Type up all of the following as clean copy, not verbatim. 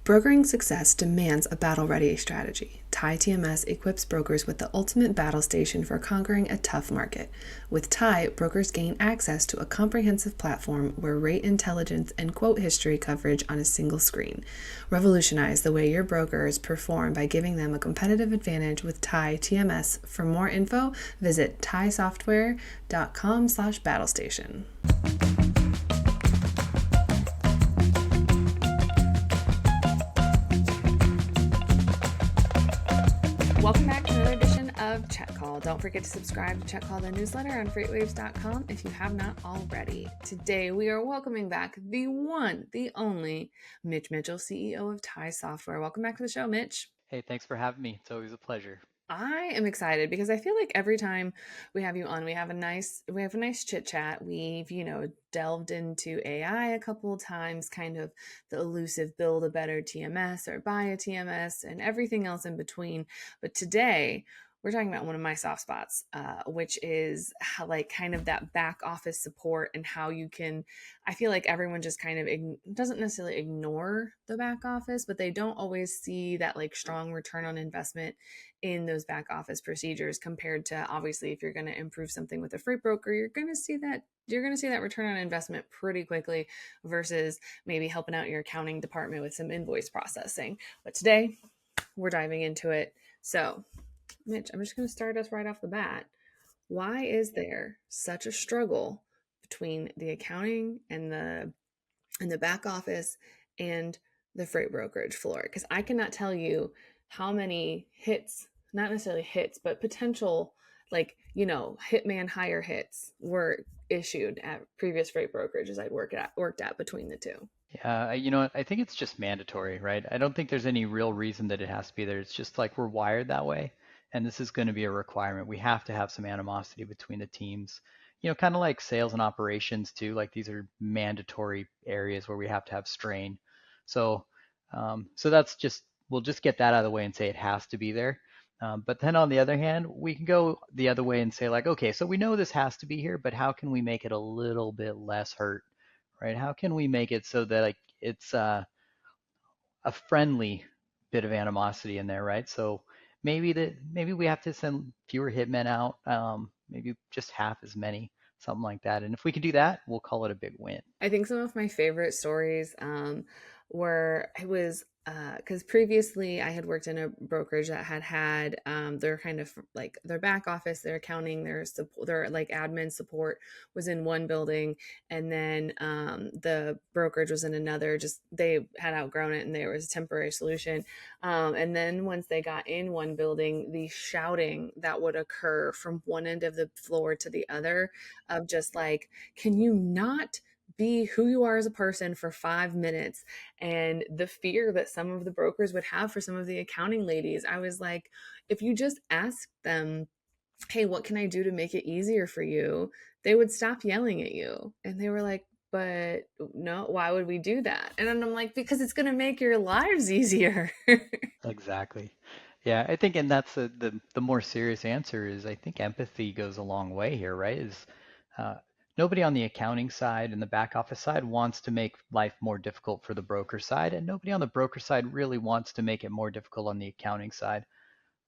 Brokering success demands a battle-ready strategy. TIE TMS equips brokers with the ultimate battle station for conquering a tough market. With TIE, brokers gain access to a comprehensive platform where rate intelligence and quote history coverage on a single screen. Revolutionize the way your brokers perform by giving them a competitive advantage with TIE TMS. For more info, visit tiesoftware.com/battlestation. Welcome back to another edition of Check Call. Don't forget to subscribe to Check Call, the newsletter on FreightWaves.com if you have not already. Today we are welcoming back the one, the only Mitch Mitchell, CEO of TIE Software. Welcome back to the show, Mitch. Hey, thanks for having me. It's always a pleasure. I am excited because I feel like every time we have you on, we have a nice chit chat. We've, delved into AI a couple of times, kind of the elusive build a better TMS or buy a TMS and everything else in between. But today we're talking about one of my soft spots, which is how, like, kind of that back office support and how you can. I feel like everyone just kind of doesn't necessarily ignore the back office, but they don't always see that like strong return on investment in those back office procedures compared to, obviously, if you're going to improve something with a freight broker, you're going to see that return on investment pretty quickly versus maybe helping out your accounting department with some invoice processing. But today we're diving into it. So, Mitch, I'm just going to start us right off the bat. Why is there such a struggle between the accounting and the back office and the freight brokerage floor? Because I cannot tell you how many hits, not necessarily hits, but potential, like, hitman hire hits were issued at previous freight brokerages I'd worked at between the two. Yeah, you know what? I think it's just mandatory, right? I don't think there's any real reason that it has to be there. It's just like we're wired that way, and this is going to be a requirement. We have to have some animosity between the teams. Kind of like sales and operations too. Like these are mandatory areas where we have to have strain. So, so that's just we'll just get that out of the way and say it has to be there. But then on the other hand, we can go the other way and say like, okay, so we know this has to be here, but how can we make it a little bit less hurt? Right? How can we make it so that like it's a friendly bit of animosity in there, right? So maybe we have to send fewer hitmen out, maybe just half as many, something like that. And if we can do that, we'll call it a big win. I think some of my favorite stories were I was because previously I had worked in a brokerage that had their kind of like their back office, their accounting, their support, their like admin support was in one building, and then the brokerage was in another. Just they had outgrown it, and there was a temporary solution. And then once they got in one building, the shouting that would occur from one end of the floor to the other of just like, can you not be who you are as a person for 5 minutes? And the fear that some of the brokers would have for some of the accounting ladies, I was like, if you just ask them, hey, what can I do to make it easier for you, they would stop yelling at you. And they were like, but no, why would we do that? And then I'm like, because it's going to make your lives easier. Exactly. Yeah, I think, and that's the more serious answer is I think empathy goes a long way here, right? Is uh, nobody on the accounting side and the back office side wants to make life more difficult for the broker side, and nobody on the broker side really wants to make it more difficult on the accounting side.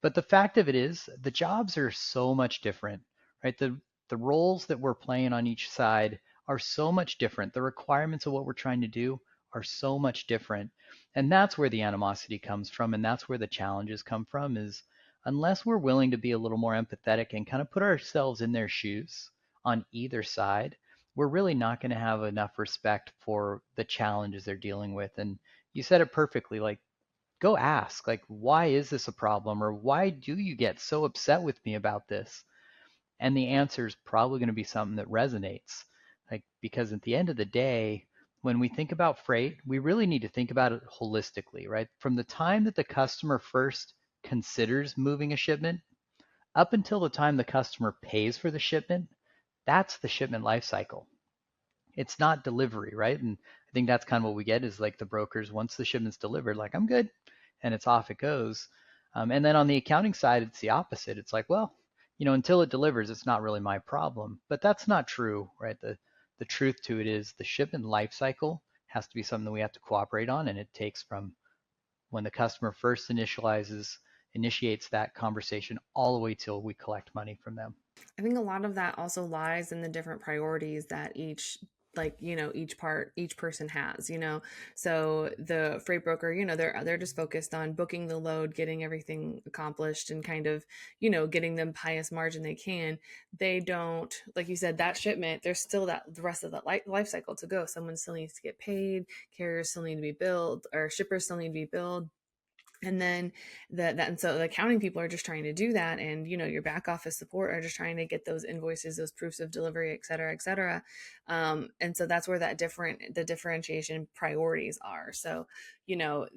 But the fact of it is, the jobs are so much different, right? The roles that we're playing on each side are so much different. The requirements of what we're trying to do are so much different. And that's where the animosity comes from, and that's where the challenges come from is unless we're willing to be a little more empathetic and kind of put ourselves in their shoes on either side, we're really not going to have enough respect for the challenges they're dealing with. And you said it perfectly, like go ask, like, why is this a problem? Or why do you get so upset with me about this? And the answer is probably going to be something that resonates. Like, because at the end of the day, when we think about freight, we really need to think about it holistically, right? From the time that the customer first considers moving a shipment up until the time the customer pays for the shipment, that's the shipment life cycle. It's not delivery, right? And I think that's kind of what we get is like the brokers, once the shipment's delivered, like, I'm good, and it's off it goes. And then on the accounting side, it's the opposite. It's like, well, until it delivers, it's not really my problem. But that's not true, right? The truth to it is the shipment life cycle has to be something that we have to cooperate on, and it takes from when the customer first initiates that conversation all the way till we collect money from them. I think a lot of that also lies in the different priorities that each person has, so the freight broker, they're just focused on booking the load, getting everything accomplished, and kind of, getting the highest margin they can. They don't, like you said, that shipment, there's still that the rest of that life cycle to go. Someone still needs to get paid, carriers still need to be billed, or shippers still need to be billed. And then and so the accounting people are just trying to do that, and your back office support are just trying to get those invoices, those proofs of delivery, et cetera, et cetera. And so that's where the differentiation priorities are. So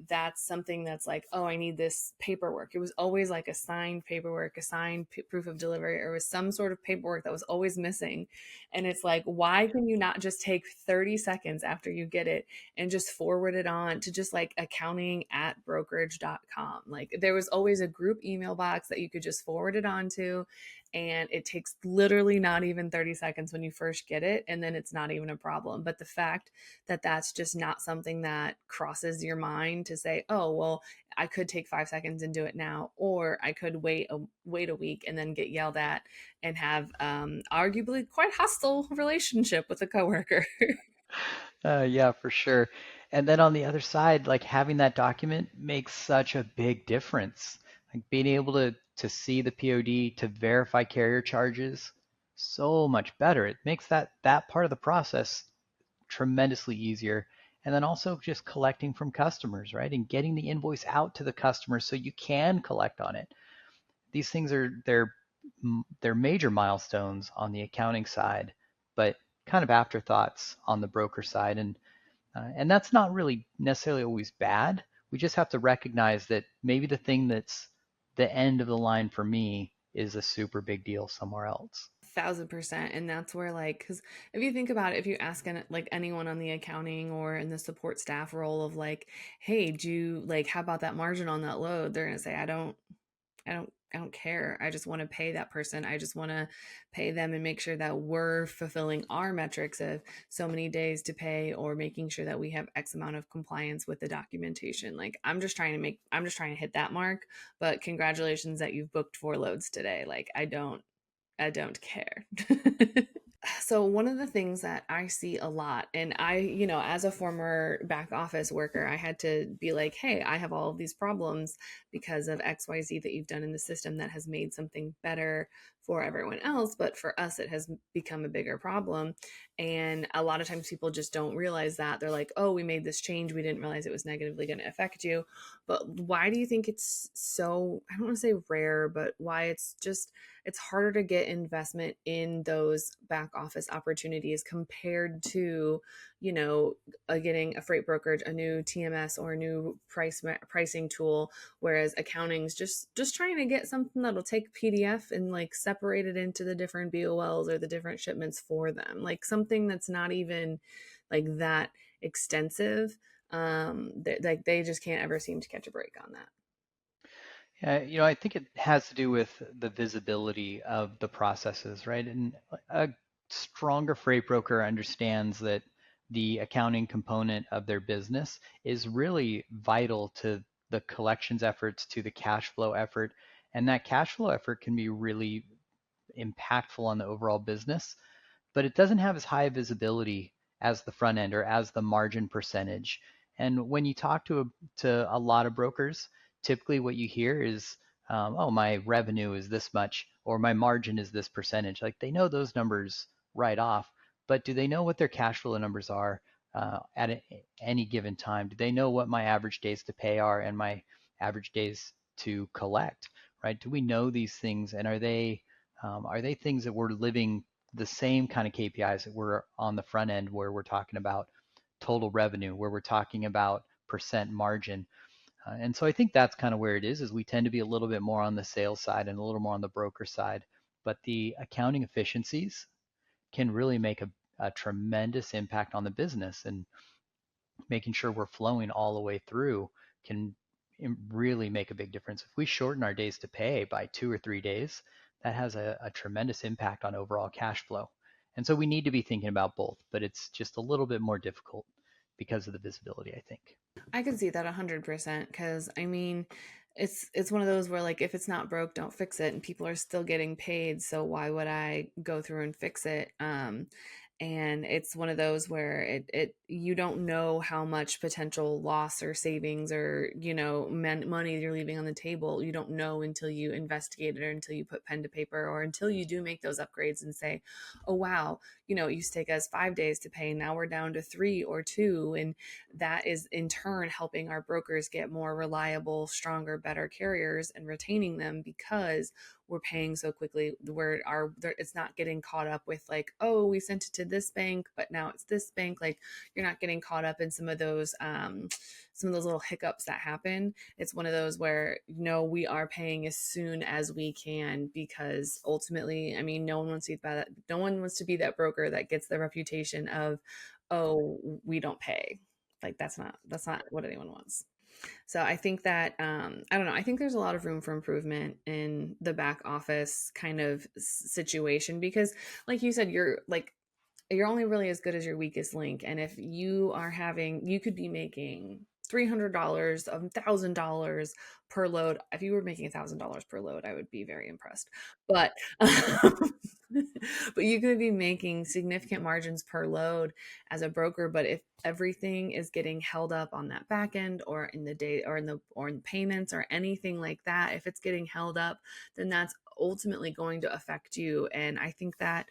that's something that's like, oh, I need this paperwork. It was always like a signed paperwork, a signed proof of delivery, or was some sort of paperwork that was always missing. And it's like, why can you not just take 30 seconds after you get it and just forward it on to just like accounting@brokerage.com? Like, there was always a group email box that you could just forward it on to. And it takes literally not even 30 seconds when you first get it. And then it's not even a problem. But the fact that that's just not something that crosses your mind to say, oh, well, I could take 5 seconds and do it now, or I could wait a week and then get yelled at and have arguably quite hostile relationship with a coworker. Yeah, for sure. And then on the other side, like having that document makes such a big difference. Like being able to see the POD, to verify carrier charges, so much better. It makes that part of the process tremendously easier. And then also just collecting from customers, right? And getting the invoice out to the customer so you can collect on it. These things they're major milestones on the accounting side, but kind of afterthoughts on the broker side. And that's not really necessarily always bad. We just have to recognize that maybe the thing that's the end of the line for me is a super big deal somewhere else. 1,000%. And that's where, like, because if you think about it, if you ask like anyone on the accounting or in the support staff role of like, hey, do you like, how about that margin on that load? They're gonna say, I don't care. I just want to pay that person. I just want to pay them and make sure that we're fulfilling our metrics of so many days to pay, or making sure that we have X amount of compliance with the documentation. Like, I'm just trying to hit that mark, but congratulations that you've booked 4 loads today. Like, I don't care. So one of the things that I see a lot, and as a former back office worker, I had to be like, hey, I have all of these problems because of XYZ that you've done in the system that has made something better for everyone else, but for us it has become a bigger problem. And a lot of times people just don't realize that. They're like, oh, we made this change, we didn't realize it was negatively going to affect you. But why do you think it's so, I don't want to say rare, but why it's harder to get investment in those back office opportunities compared to, getting a freight brokerage, a new TMS, or a new pricing tool, whereas accounting's just trying to get something that'll take PDF and like separate it into the different BOLs or the different shipments for them, like something that's not even like that extensive. Like they just can't ever seem to catch a break on that. Yeah, I think it has to do with the visibility of the processes, right? And a stronger freight broker understands that the accounting component of their business is really vital to the collections efforts, to the cash flow effort. And that cash flow effort can be really impactful on the overall business, but it doesn't have as high visibility as the front end or as the margin percentage. And when you talk to a lot of brokers, typically what you hear is, oh, my revenue is this much or my margin is this percentage. Like they know those numbers right off, but do they know what their cash flow numbers are any given time? Do they know what my average days to pay are and my average days to collect? Right? Do we know these things, and are they things that we're living the same kind of KPIs that we're on the front end, where we're talking about total revenue, where we're talking about percent margin? And so I think that's kind of where it is we tend to be a little bit more on the sales side and a little more on the broker side. But the accounting efficiencies can really make a tremendous impact on the business, and making sure we're flowing all the way through can really make a big difference. If we shorten our days to pay by 2 or 3 days, that has a tremendous impact on overall cash flow. And so we need to be thinking about both, but it's just a little bit more difficult because of the visibility, I think. I can see that 100% because I mean, it's one of those where like if it's not broke, don't fix it, and people are still getting paid, so why would I go through and fix it? And it's one of those where it you don't know how much potential loss or savings or money you're leaving on the table. You don't know until you investigate it or until you put pen to paper or until you do make those upgrades and say, oh wow, it used to take us 5 days to pay, now we're down to 3 or 2, and that is in turn helping our brokers get more reliable, stronger, better carriers and retaining them because we're paying so quickly. It's not getting caught up with like, oh, we sent it to this bank but now it's this bank. Like, you're not getting caught up in some of those little hiccups that happen. It's one of those where we are paying as soon as we can, because ultimately, I mean, no one wants to be that broker that gets the reputation of, oh, we don't pay. Like, that's not what anyone wants. So I think that I don't know. I think there's a lot of room for improvement in the back office kind of situation, because, like you said, you're only really as good as your weakest link. And if you could be making $300, $1,000 per load. If you were making $1,000 per load, I would be very impressed. But but you could be making significant margins per load as a broker. But if everything is getting held up on that back end, or in the day, or in payments or anything like that, if it's getting held up, then that's ultimately going to affect you. And I think that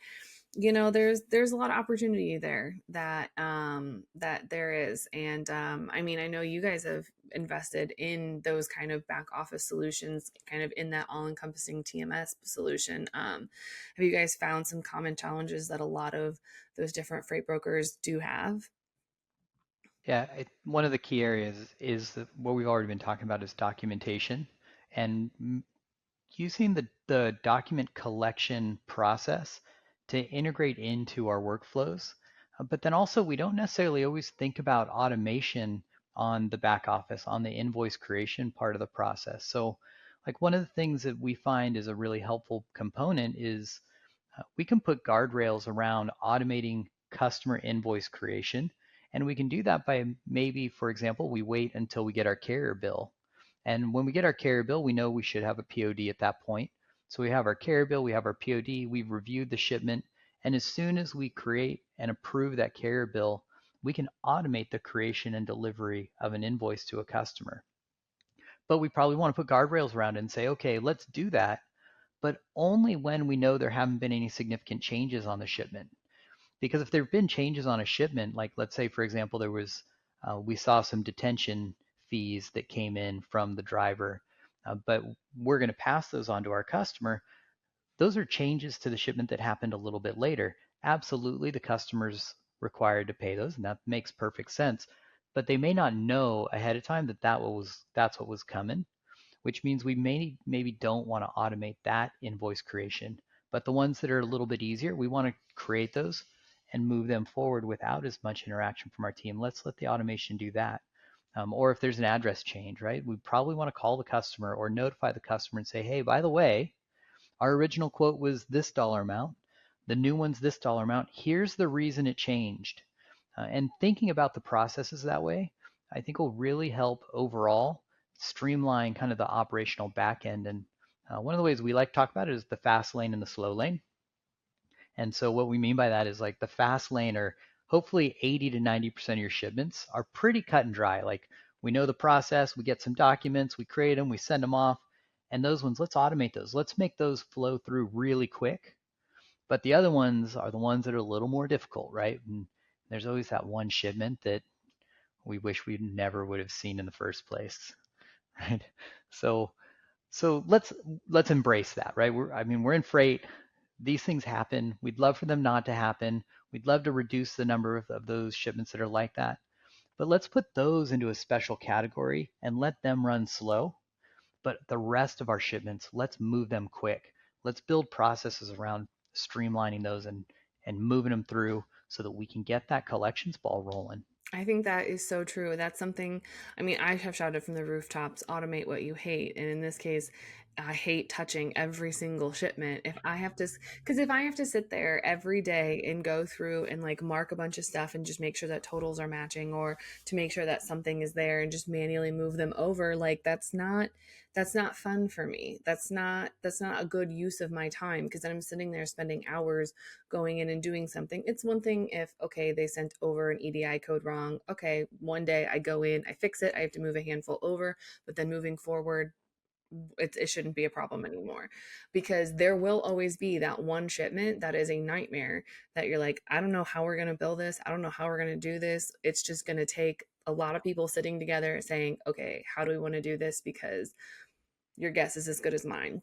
there's a lot of opportunity there, that there is. And I mean, I know you guys have invested in those kind of back office solutions, kind of in that all-encompassing TMS solution. Have you guys found some common challenges that a lot of those different freight brokers do have? Yeah, one of the key areas is that what we've already been talking about is documentation and using the document collection process to integrate into our workflows. But then also, we don't necessarily always think about automation on the back office, on the invoice creation part of the process. So, like one of the things that we find is a really helpful component is we can put guardrails around automating customer invoice creation. And we can do that by maybe, for example, we wait until we get our carrier bill. And when we get our carrier bill, we know we should have a POD at that point. So we have our carrier bill, we have our POD, we've reviewed the shipment. And as soon as we create and approve that carrier bill, we can automate the creation and delivery of an invoice to a customer. But we probably want to put guardrails around it and say, okay, let's do that, but only when we know there haven't been any significant changes on the shipment. Because if there have been changes on a shipment, like let's say, for example, we saw some detention fees that came in from the driver, but we're going to pass those on to our customer. Those are changes to the shipment that happened a little bit later. Absolutely, the customer's required to pay those, and that makes perfect sense. But they may not know ahead of time that that's what was coming, which means we maybe don't want to automate that invoice creation. But the ones that are a little bit easier, we want to create those and move them forward without as much interaction from our team. Let's let the automation do that. Or if there's an address change, right? We probably want to call the customer or notify the customer and say, hey, by the way, our original quote was this dollar amount. The new one's this dollar amount. Here's the reason it changed. And thinking about the processes that way, I think will really help overall streamline kind of the operational back end. And one of the ways we like to talk about it is the fast lane and the slow lane. And so what we mean by that is like the fast lane, or hopefully 80 to 90% of your shipments are pretty cut and dry. Like, we know the process, we get some documents, we create them, we send them off. And those ones, let's automate those. Let's make those flow through really quick. But the other ones are the ones that are a little more difficult, right? And there's always that one shipment that we wish we never would have seen in the first place, right? So let's embrace that, right? We're in freight. These things happen. We'd love for them not to happen. We'd love to reduce the number of those shipments that are like that. But let's put those into a special category and let them run slow. But the rest of our shipments, let's move them quick. Let's build processes around streamlining those and moving them through so that we can get that collections ball rolling. I think that is so true. That's something, I mean, I have shouted from the rooftops, automate what you hate. And in this case, I hate touching every single shipment. If I have to, because if I have to sit there every day and go through and like mark a bunch of stuff and just make sure that totals are matching, or to make sure that something is there and just manually move them over, like that's not fun for me. That's not a good use of my time, because then I'm sitting there spending hours going in and doing something. It's one thing if, okay, they sent over an EDI code wrong. Okay, one day I go in, I fix it, I have to move a handful over, but then moving forward, it shouldn't be a problem anymore, because there will always be that one shipment that is a nightmare, that you're like, I don't know how we're going to build this. I don't know how we're going to do this. It's just going to take a lot of people sitting together saying, okay, how do we want to do this? Because your guess is as good as mine.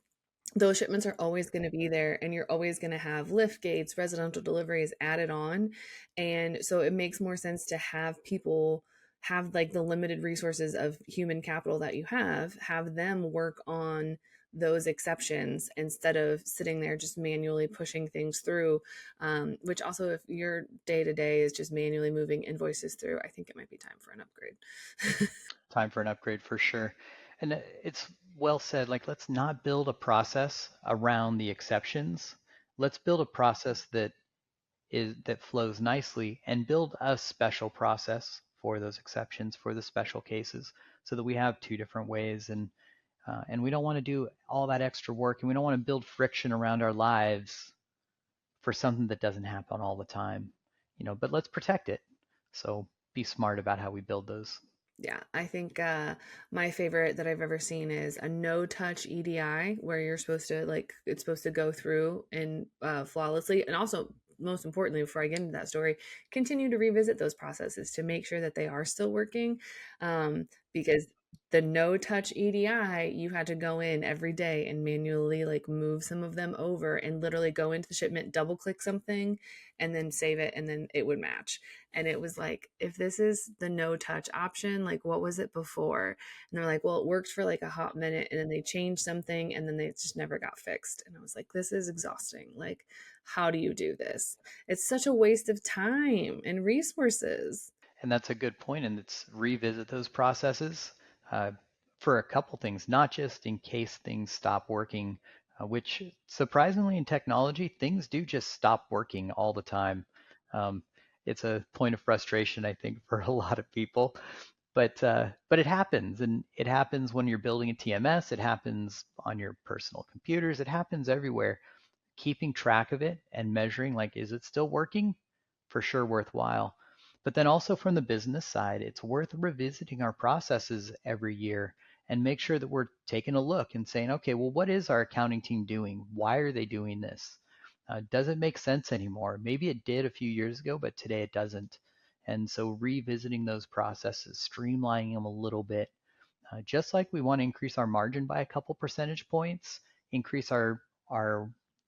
Those shipments are always going to be there, and you're always going to have lift gates, residential deliveries added on. And so it makes more sense to have people have like the limited resources of human capital that you have them work on those exceptions instead of sitting there just manually pushing things through. Which also, if your day to day is just manually moving invoices through, I think it might be time for an upgrade. Time for an upgrade for sure. And it's well said, like, let's not build a process around the exceptions. Let's build a process that flows nicely, and build a special process for those exceptions, for the special cases, so that we have two different ways. And we don't want to do all that extra work, and we don't want to build friction around our lives for something that doesn't happen all the time, but let's protect it. So be smart about how we build those. Yeah, I think my favorite that I've ever seen is a no touch EDI, where you're supposed to like, it's supposed to go through and flawlessly. And also, most importantly, before I get into that story, continue to revisit those processes to make sure that they are still working. Because the no touch EDI, you had to go in every day and manually like move some of them over and literally go into the shipment, double click something, and then save it, and then it would match. And it was like, if this is the no touch option, like what was it before? And they're like, well, it worked for like a hot minute, and then they changed something, and then they just never got fixed. And I was like, this is exhausting. Like, how do you do this? It's such a waste of time and resources. And that's a good point, and it's revisit those processes uh, for a couple things, not just in case things stop working, which surprisingly in technology, things do just stop working all the time. Um, it's a point of frustration, I think, for a lot of people, but it happens, and it happens when you're building a TMS. It happens on your personal computers. It happens everywhere. Keeping track of it and measuring, like, is it still working? For sure worthwhile. But then also from the business side, it's worth revisiting our processes every year and make sure that we're taking a look and saying, okay, well, what is our accounting team doing? Why are they doing this? Does it make sense anymore? Maybe it did a few years ago, but today it doesn't. And so revisiting those processes, streamlining them a little bit, just like we want to increase our margin by a couple percentage points, increase our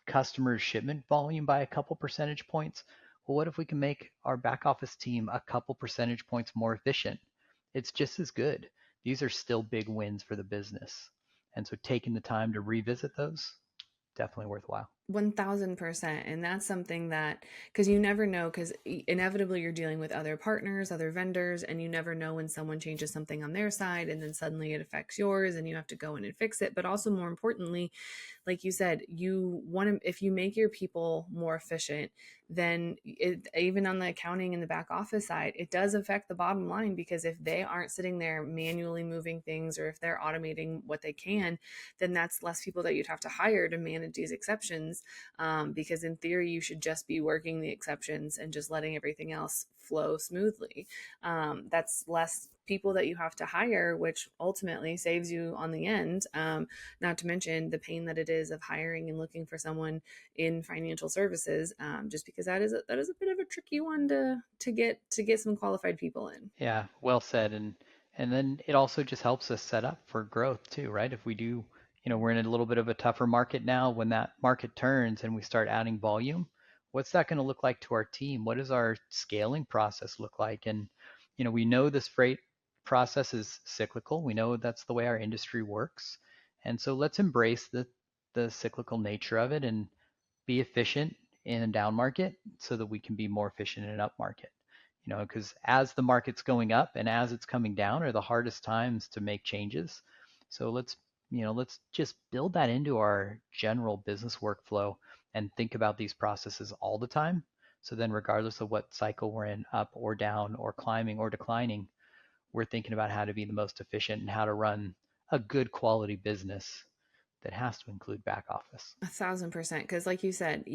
customers' shipment volume by a couple percentage points. Well, what if we can make our back office team a couple percentage points more efficient? It's just as good. These are still big wins for the business. And so taking the time to revisit those, definitely worthwhile. 1000%. And that's something that, because you never know, because inevitably you're dealing with other partners, other vendors, and you never know when someone changes something on their side and then suddenly it affects yours and you have to go in and fix it. But also, more importantly, like you said, you want to, if you make your people more efficient, then even on the accounting and the back office side, it does affect the bottom line, because if they aren't sitting there manually moving things, or if they're automating what they can, then that's less people that you'd have to hire to manage these exceptions. Because in theory, you should just be working the exceptions and just letting everything else flow smoothly. That's less people that you have to hire, which ultimately saves you on the end. Not to mention the pain that it is of hiring and looking for someone in financial services, just because that is a bit of a tricky one to get some qualified people in. Yeah, well said. And then it also just helps us set up for growth too, right? If we do, we're in a little bit of a tougher market now. When that market turns and we start adding volume, what's that going to look like to our team? What does our scaling process look like? And we know this freight process is cyclical. We know that's the way our industry works. And so let's embrace the cyclical nature of it and be efficient in a down market so that we can be more efficient in an up market. Because as the market's going up and as it's coming down are the hardest times to make changes. So let's let's just build that into our general business workflow and think about these processes all the time. So then, regardless of what cycle we're in, up or down or climbing or declining, we're thinking about how to be the most efficient and how to run a good quality business that has to include back office. 1,000%. Because, like you said,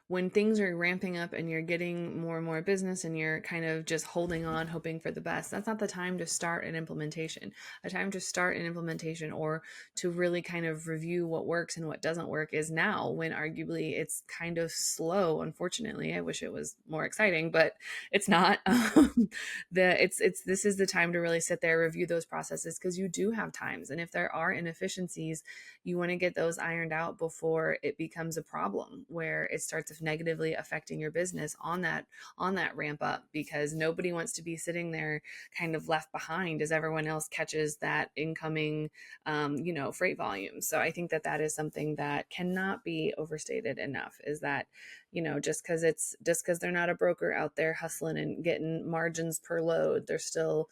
when things are ramping up and you're getting more and more business and you're kind of just holding on, hoping for the best, that's not the time to start an implementation. A time to start an implementation or to really kind of review what works and what doesn't work is now, when arguably it's kind of slow. Unfortunately, I wish it was more exciting, but it's not. This is the time to really sit there, review those processes, because you do have times, and if there are inefficiencies, you want to get those ironed out before it becomes a problem where it starts negatively affecting your business on that ramp up, because nobody wants to be sitting there kind of left behind as everyone else catches that incoming freight volume. So I think that that is something that cannot be overstated enough, is that just because they're not a broker out there hustling and getting margins per load, they're still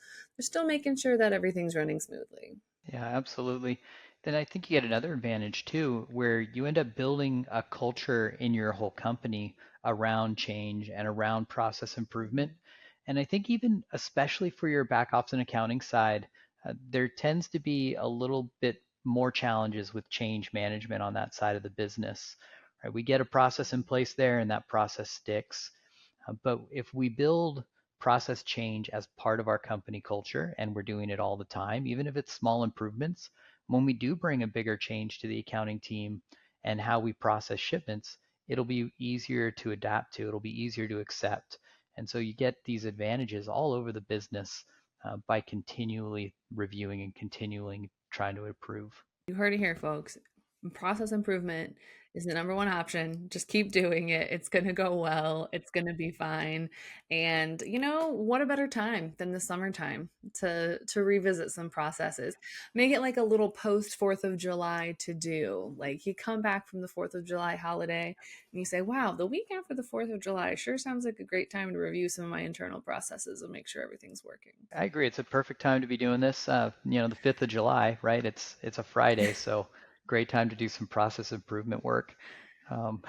making sure that everything's running smoothly. Yeah, absolutely. Then I think you get another advantage too, where you end up building a culture in your whole company around change and around process improvement. And I think even especially for your back office and accounting side, there tends to be a little bit more challenges with change management on that side of the business. Right? We get a process in place there and that process sticks. But if we build process change as part of our company culture and we're doing it all the time, even if it's small improvements, when we do bring a bigger change to the accounting team and how we process shipments, it'll be easier to adapt to, it'll be easier to accept. And so you get these advantages all over the business by continually reviewing and continually trying to improve. You heard it here, folks. Process improvement is the number one option. Just keep doing it. It's going to go well. It's going to be fine. And what a better time than the summertime to revisit some processes. Make it like a little post 4th of July to do. Like, you come back from the 4th of July holiday and you say, "Wow, the week after the 4th of July sure sounds like a great time to review some of my internal processes and make sure everything's working." I agree. It's a perfect time to be doing this. The 5th of July, right? It's a Friday, so great time to do some process improvement work. Um,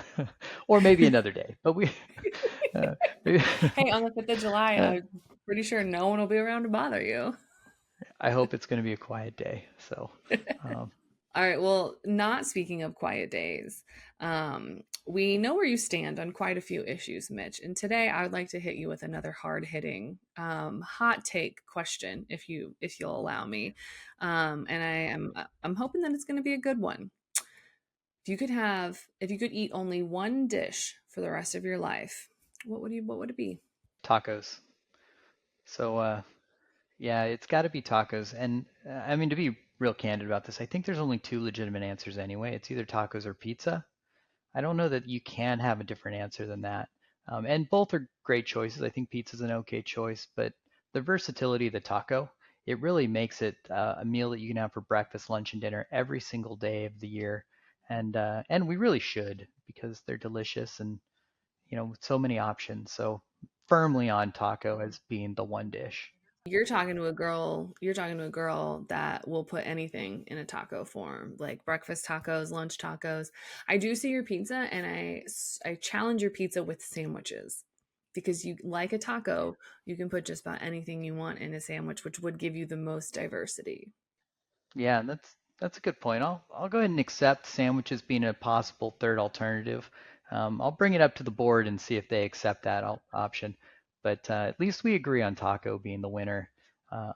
or maybe another day. But uh, maybe, Hey, on the 5th of July, uh, I'm pretty sure no one will be around to bother you. I hope it's going to be a quiet day. So, um, All right. Well, not speaking of quiet days, we know where you stand on quite a few issues, Mitch. And today, I would like to hit you with another hard hitting, hot take question, if you'll allow me. And I'm hoping that it's going to be a good one. If you could eat only one dish for the rest of your life, what would it be? tacos. So, yeah, it's got to be tacos. And I mean, to be real candid about this, I think there's only two legitimate answers anyway. It's either tacos or pizza. I don't know that you can have a different answer than that. And both are great choices. I think pizza's an okay choice, but the versatility of the taco, it really makes it a meal that you can have for breakfast, lunch, and dinner every single day of the year. And we really should because they're delicious and with so many options. So firmly on taco as being the one dish. You're talking to a girl that will put anything in a taco form, like breakfast tacos, lunch tacos. I do see your pizza, and I challenge your pizza with sandwiches, because you like a taco, you can put just about anything you want in a sandwich, which would give you the most diversity. Yeah, that's a good point. I'll go ahead and accept sandwiches being a possible third alternative. I'll bring it up to the board and see if they accept that option. But at least we agree on taco being the winner,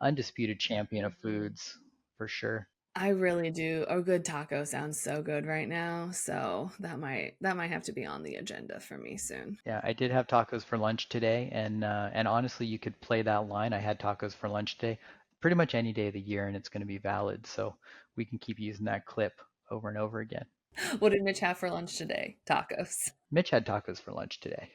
undisputed champion of foods for sure. I really do. A good taco sounds so good right now, so that might have to be on the agenda for me soon. Yeah, I did have tacos for lunch today, and honestly, you could play that line. I had tacos for lunch today, pretty much any day of the year, and it's going to be valid. So we can keep using that clip over and over again. What did Mitch have for lunch today? Tacos. Mitch had tacos for lunch today.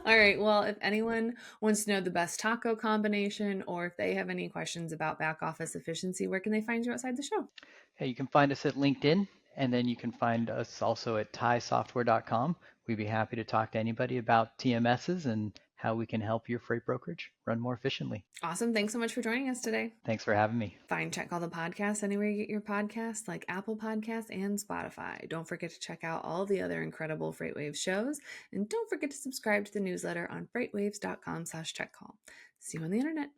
All right. Well, if anyone wants to know the best taco combination, or if they have any questions about back office efficiency, where can they find you outside the show? Hey, you can find us at LinkedIn, and then you can find us also at thaisoftware.com. We'd be happy to talk to anybody about TMSs and how we can help your freight brokerage run more efficiently. Awesome. Thanks so much for joining us today. Thanks for having me. Find Check All the Podcasts anywhere you get your podcasts, like Apple Podcasts and Spotify. Don't forget to check out all the other incredible FreightWaves shows. And don't forget to subscribe to the newsletter on freightwaves.com/checkcall. See you on the internet.